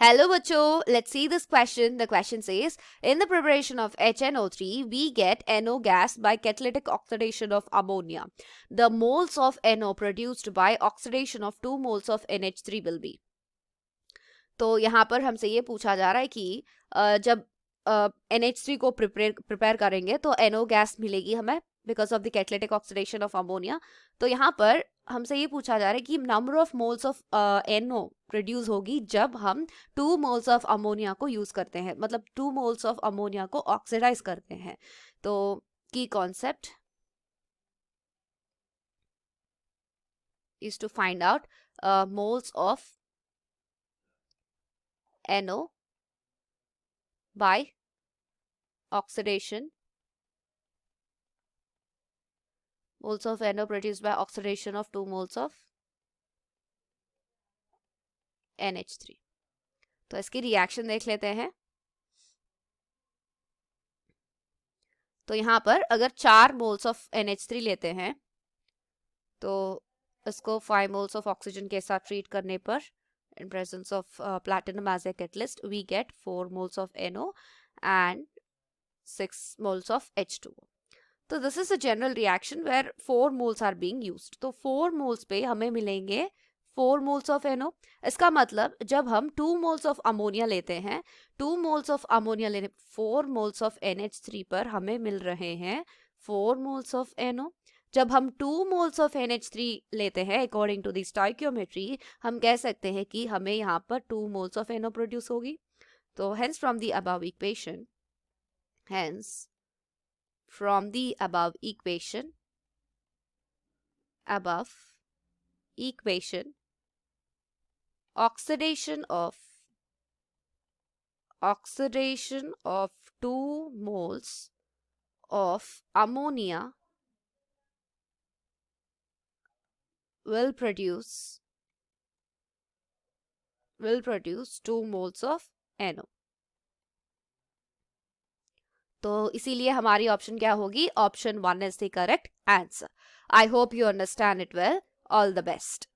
Hello bachcho, let's see this question. The question says, in the preparation of HNO3, we get NO gas by catalytic oxidation of ammonia. The moles of NO produced by oxidation of 2 moles of NH3 will be. तो यहाँ पर हमसे ये पूछा जा रहा है कि जब NH3 को प्रिपेयर करेंगे तो NO गैस मिलेगी हमें because of the catalytic oxidation of ammonia. तो यहाँ पर हमसे ये पूछा जा रहा है कि number of moles of NO produce होगी जब हम 2 मोल्स ऑफ अमोनिया को यूज करते हैं, मतलब 2 मोल्स ऑफ अमोनिया को ऑक्सीडाइज करते हैं. तो की concept is to find out moles of NO by oxidation, moles of NO produced by oxidation of 2 moles of NH3. तो इसकी रिएक्शन देख लेते हैं. तो यहाँ पर अगर 4 मोल्स ऑफ NH3 लेते हैं तो इसको 5 मोल्स ऑफ ऑक्सीजन के साथ ट्रीट करने पर in presence of platinum as a catalyst we get 4 moles of NO and 6 moles of H2O. तो this is a general reaction where 4 moles are being used. तो 4 moles पे हमें मिलेंगे 4 moles of NO. इसका मतलब जब हम 2 moles of ammonia लेते हैं, 2 moles of ammonia लेने 4 moles of NH3 पर हमें मिल रहे हैं 4 moles of NO. जब हम 2 moles of NH3 लेते हैं according to the stoichiometry, हम कह सकते हैं कि हमें यहाँ पर 2 moles of NO प्रोड्यूस होगी. तो hence from the above equation, oxidation of 2 moles of ammonia will produce 2 moles of NO. तो इसीलिए हमारी ऑप्शन क्या होगी? Option 1 is the correct answer. I hope you understand it well. All the best.